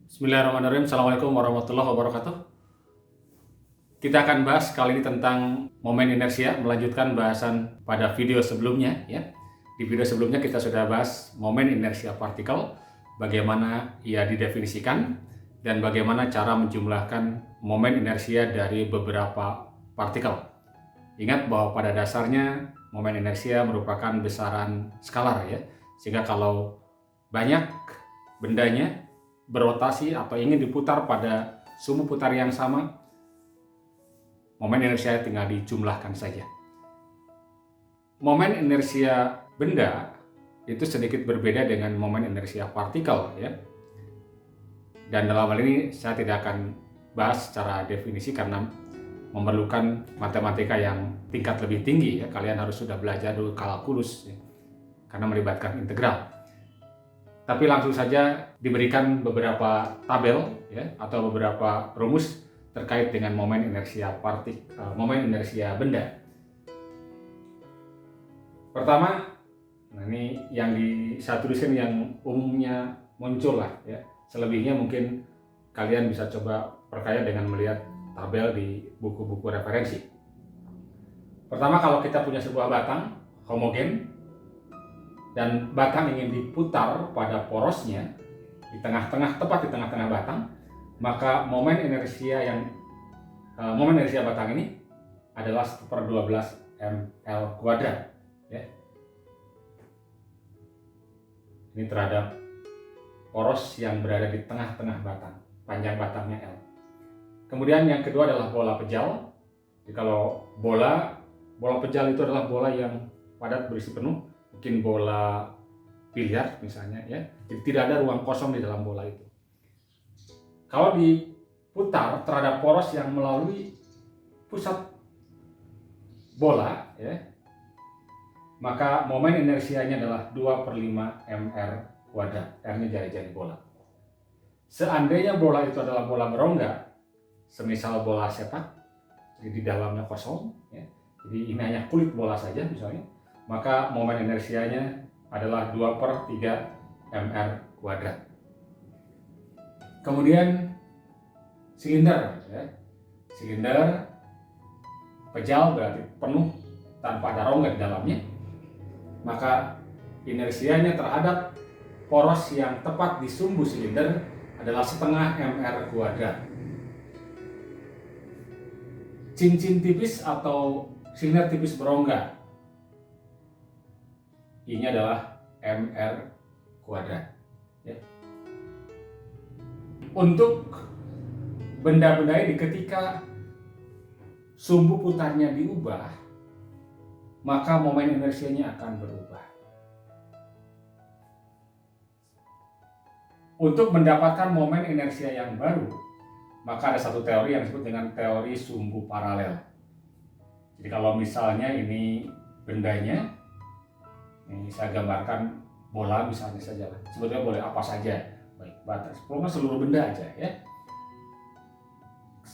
Bismillahirrahmanirrahim. Assalamualaikum warahmatullahi wabarakatuh. Kita akan bahas kali ini tentang momen inersia, melanjutkan bahasan pada video sebelumnya ya. Di video sebelumnya kita sudah bahas momen inersia partikel, bagaimana ia didefinisikan dan bagaimana cara menjumlahkan momen inersia dari beberapa partikel. Ingat bahwa pada dasarnya momen inersia merupakan besaran skalar ya. Sehingga kalau banyak bendanya berotasi atau ingin diputar pada sumbu putar yang sama, momen inersia tinggal dijumlahkan saja. Momen inersia benda itu sedikit berbeda dengan momen inersia partikel ya. Dan dalam hal ini saya tidak akan bahas secara definisi karena memerlukan matematika yang tingkat lebih tinggi ya. Kalian harus sudah belajar dulu kalkulus ya, karena melibatkan integral. Tapi langsung saja diberikan beberapa tabel ya, atau beberapa rumus terkait dengan momen inersia momen inersia benda. Pertama, nah ini yang saya tuliskan yang umumnya muncul lah ya. Selebihnya mungkin kalian bisa coba perkaya dengan melihat tabel di buku-buku referensi. Pertama, kalau kita punya sebuah batang homogen dan batang ingin diputar pada porosnya di tengah-tengah, tepat di tengah-tengah batang, maka momen inersia batang ini adalah 1/12 ml kuadrat ya. Ini terhadap poros yang berada di tengah-tengah batang, panjang batangnya L. Kemudian yang kedua adalah bola pejal. Jadi kalau bola pejal itu adalah bola yang padat berisi penuh, mungkin bola biliar misalnya ya. Jadi tidak ada ruang kosong di dalam bola itu. Kalau diputar terhadap poros yang melalui pusat bola ya, maka momen inersianya adalah 2/5 mr kuadrat. R-nya jari-jari bola. Seandainya bola itu adalah bola berongga, semisal bola sepak, jadi di dalamnya kosong ya. Jadi ini hanya kulit bola saja misalnya, maka momen inersianya adalah 2/3 mr kuadrat. Kemudian silinder ya. Silinder pejal berarti penuh tanpa ada rongga di dalamnya, maka inersianya terhadap poros yang tepat di sumbu silinder adalah 0,5 mr kuadrat. Cincin tipis atau silinder tipis berongga, I-nya adalah mr kuadrat ya. Untuk benda-benda ini ketika sumbu putarnya diubah, maka momen inersianya akan berubah. Untuk mendapatkan momen inersia yang baru, maka ada satu teori yang disebut dengan teori sumbu paralel. Jadi kalau misalnya ini bendanya, ini saya gambarkan bola misalnya saja, sebetulnya boleh apa saja, baik batas, pokoknya seluruh benda aja ya.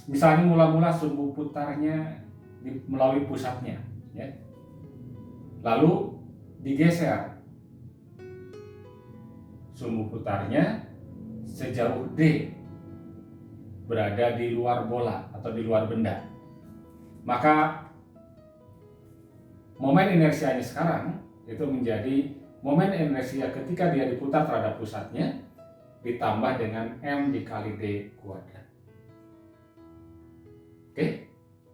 Misalnya mula-mula sumbu putarnya melalui pusatnya ya, lalu digeser sumbu putarnya sejauh D berada di luar bola atau di luar benda, maka momen inersianya sekarang itu menjadi momen inersia ketika dia diputar terhadap pusatnya ditambah dengan M dikali D kuadrat. Oke,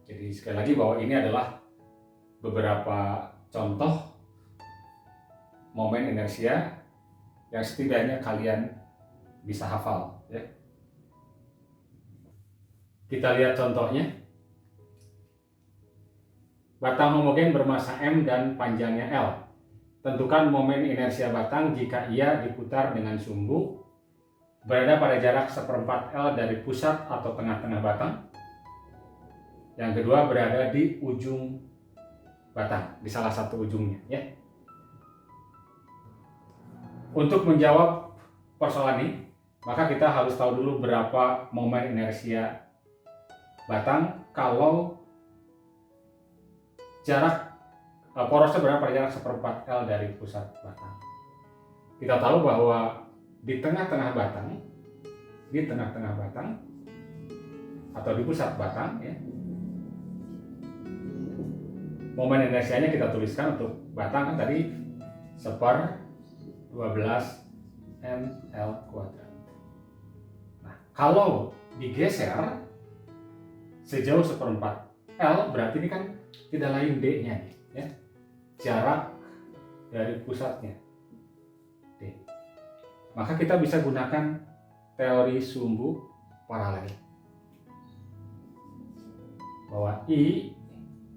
jadi sekali lagi bahwa ini adalah beberapa contoh momen inersia yang setidaknya kalian bisa hafal ya. Kita lihat contohnya. Batang homogen bermasa M dan panjangnya L. Tentukan momen inersia batang jika ia diputar dengan sumbu berada pada jarak 1/4 L dari pusat atau tengah-tengah batang. Yang kedua berada di ujung batang, di salah satu ujungnya ya. Untuk menjawab persoalan ini, maka kita harus tahu dulu berapa momen inersia batang kalau jarak porosnya berada pada jarak 1/4 L dari pusat batang. Kita tahu bahwa di tengah-tengah batang di tengah-tengah batang atau di pusat batang ya. Momen inersianya kita tuliskan untuk batang kan tadi 1/12 ml kuadrat. Nah, kalau digeser sejauh 1/4 L, berarti ini kan tidak lain D-nya nih, ya. Jarak dari pusatnya D. Maka kita bisa gunakan teori sumbu paralel. Bahwa I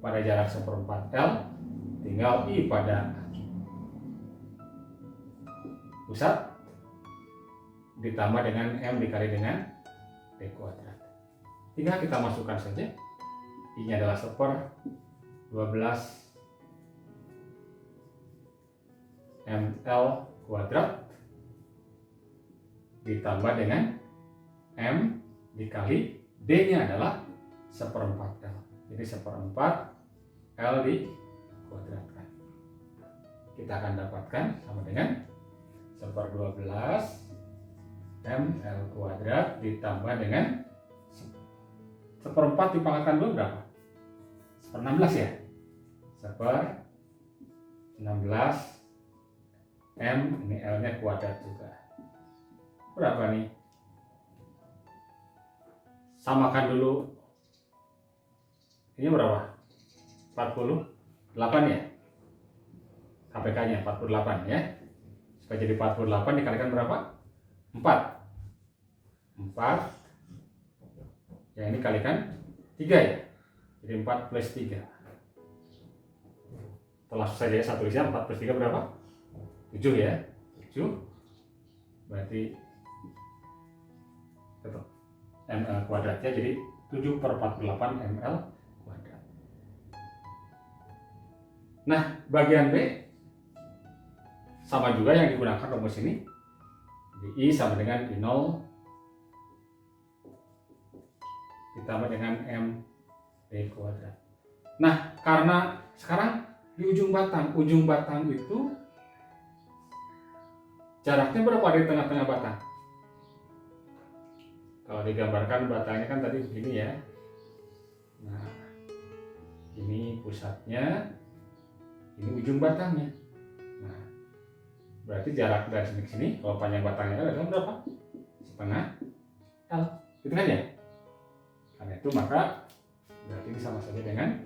pada jarak 1/4 L tinggal I pada pusat ditambah dengan M dikali dengan D kuadrat. Tinggal kita masukkan saja. I-nya adalah 1/12 ml kuadrat ditambah dengan M dikali D-nya adalah 1/4 L. Jadi 1/4 L dikuadratkan. Kita akan dapatkan sama dengan 1/12 ml kuadrat ditambah dengan 1/4 dipangkatkan 2 berapa? 1/16 ya? 1/16 M, ini L-nya kuadrat juga. Berapa nih? Samakan dulu. Ini berapa? 48 ya? KPK-nya 48 ya. Supaya jadi 48 dikalikan berapa? 4. 4. Yang ini kalikan 3 ya. Jadi 4 plus 3. Telah selesai ya satu isian. 4 plus 3 berapa? 7 ya. 7. Berarti betul. ml kuadratnya jadi 7/48 ml kuadrat. Nah, bagian B sama juga yang digunakan rumus ini. I sama dengan I0 ditambah dengan M D kuadrat. Nah, karena sekarang di ujung batang itu jaraknya berapa dari tengah-tengah batang? Kalau digambarkan batangnya kan tadi begini ya. Nah, ini pusatnya, ini ujung batangnya. Nah, berarti jarak dari sini ke sini, kalau panjang batangnya adalah berapa? 1/2 L, gitu kan ya? Karena itu maka berarti ini sama saja dengan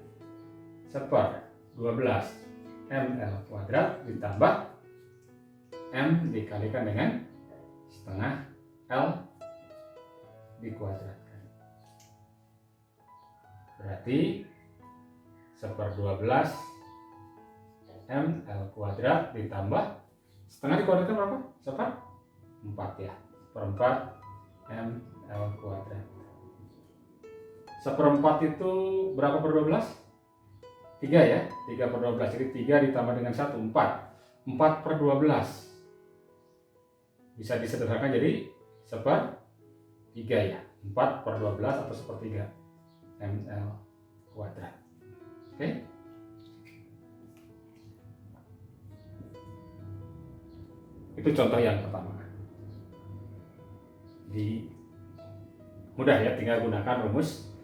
1/12 ml kuadrat ditambah M dikalikan dengan 1/2 L dikuadratkan. Berarti 1/12 ml kuadrat ditambah 1/2 dikuadratkan berapa? 1/4 ya. 1/4 ml kuadrat. 1/4 itu berapa per 12? 3 ya. 3/12. Jadi 3 ditambah dengan 1, 4. 4/12. Bisa disederhanakan jadi 1/3 ya. 4/12 atau 1/3 ml kuadrat. Oke. Itu contoh yang pertama. Mudah ya, tinggal gunakan rumus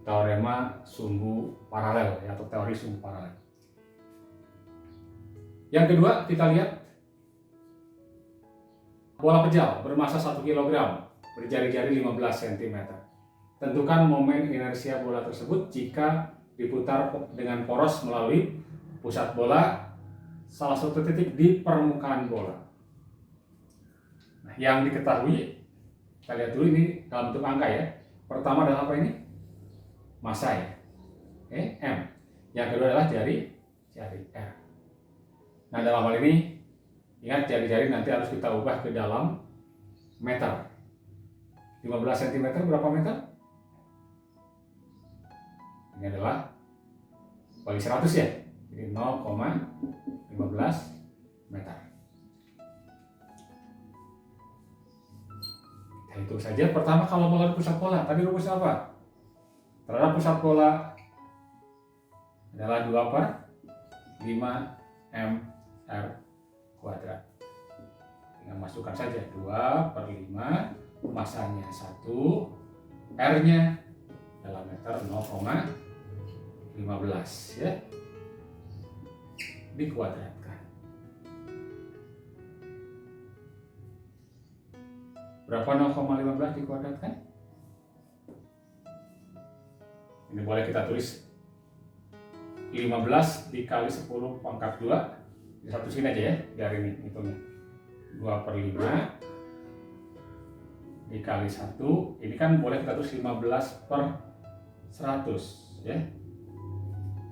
teorema sumbu paralel ya, atau teori sumbu paralel. Yang kedua, kita lihat bola pejal bermasa 1 kg berjari-jari 15 cm. Tentukan momen inersia bola tersebut jika diputar dengan poros melalui pusat bola salah satu titik di permukaan bola. Nah, yang diketahui, kita lihat dulu ini dalam bentuk angka ya. Pertama adalah apa ini? Massa ya. M. Yang kedua adalah jari R. Nah, dalam hal ini ingat jari-jari nanti harus kita ubah ke dalam meter. 15 cm berapa meter? Ini adalah bagi 100 ya. Jadi 0,15 meter. Kita hitung saja. Pertama kalau melalui pusat bola, tadi rumusnya apa? Terhadap pusat bola adalah 2/5 mr kuadrat. Tinggal masukkan saja 2/5 masanya 1, R-nya dalam meter 0,15 ya. Dikuadratkan. Berapa 0,15 dikuadratkan? Ini boleh kita tulis 15 dikali 10 pangkat 2. Di satu sini aja ya, biar ini hitungnya. 2/5 dikali 1. Ini kan boleh kita tulis 15/100 ya.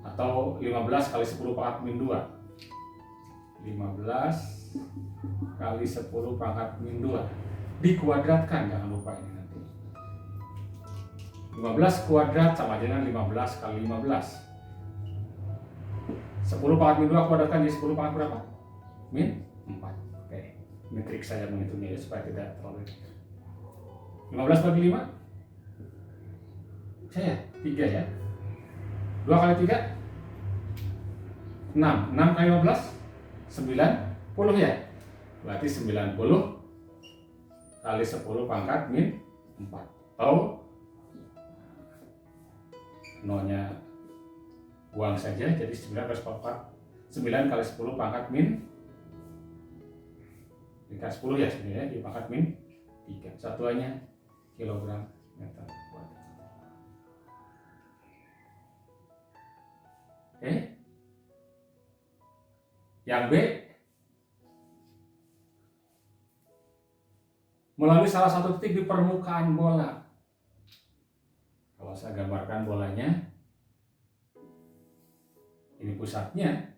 Atau 15 kali 10 pangkat min 2. 15 kali 10 pangkat min 2. Dikuadratkan, jangan lupa ini nanti. 15 kuadrat sama dengan 15 kali 15. 10 pangkat min 2 kuadratkan jadi 10 pangkat berapa? Min 4. Oke, ini trik saya menghitungnya ya, supaya tidak terlalu 15 bagi 5? Saya 3 ya. 2 kali 3? 6. 6 kali 15? 90 ya. Berarti 90 kali 10 pangkat min 4. Atau nolnya buang saja, jadi 9 kali 10 pangkat min dikali 10 ya sebenarnya, di pangkat min 3. Satuannya kilogram meter kuadrat. Oke. Yang B, melalui salah satu titik di permukaan bola. Kalau saya gambarkan bolanya, ini pusatnya,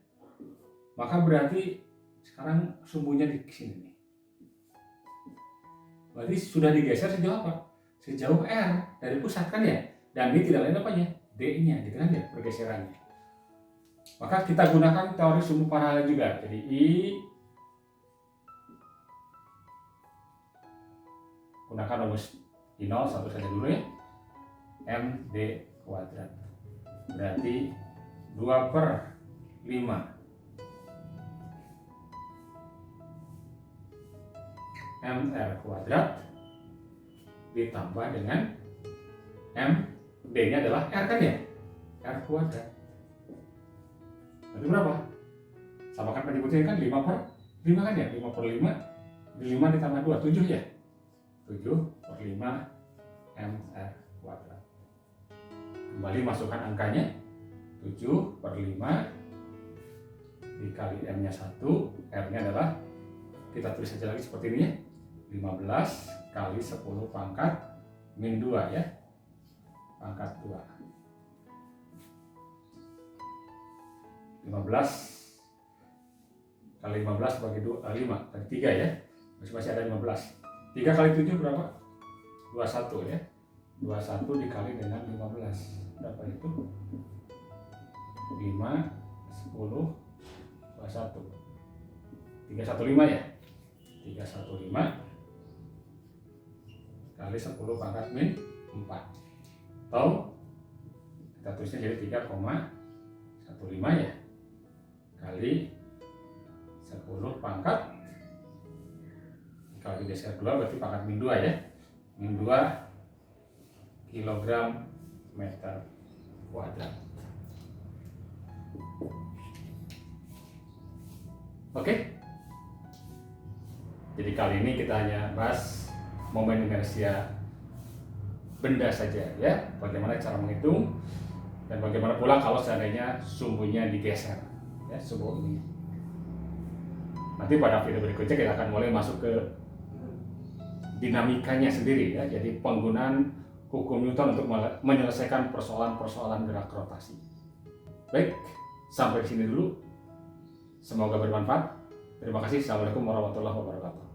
maka berarti sekarang sumbunya di sini nih. Berarti sudah digeser sejauh apa? Sejauh R dari pusat kan ya? Dan ini tidak lain apanya? D-nya, gitu kan ya, pergeserannya. Maka kita gunakan teori sumbu paralel juga. Jadi I gunakan rumus I0 satu saja dulu ya. MD kuadrat. Berarti 2/5 MR kuadrat ditambah dengan MD-nya adalah R kan ya? R kuadrat. Berarti berapa? Samakan penyebutnya kan 5/5 kan ya? 5/5 5 ditambah 2, 7 ya? 7/5 MR kuadrat. Kembali masukkan angkanya. 7/5 dikali M-nya 1, R-nya adalah, kita tulis saja lagi seperti ini ya, 15 kali 10 pangkat min 2 ya, pangkat 2. 15 kali 15 bagi 5 bagi 3 ya, masih ada 15. 3 kali 7 berapa? 21 ya. 21 dikali dengan 15 berapa itu? 5, 10, 21 315 ya. 315 kali 10 pangkat min 4, atau kita tulisnya jadi 3,15 ya, kali 10 pangkat, kalau digeser 2 berarti pangkat min 2 ya, min 2 kilogram meter kuadrat. Oke. Jadi kali ini kita hanya bahas momen inersia benda saja ya, bagaimana cara menghitung dan bagaimana pula kalau seandainya sumbunya digeser ya, sumbu ini. Nanti pada video berikutnya kita akan mulai masuk ke dinamikanya sendiri ya, jadi penggunaan hukum Newton untuk menyelesaikan persoalan-persoalan gerak rotasi. Baik, sampai di sini dulu. Semoga bermanfaat. Terima kasih. Assalamualaikum warahmatullahi wabarakatuh.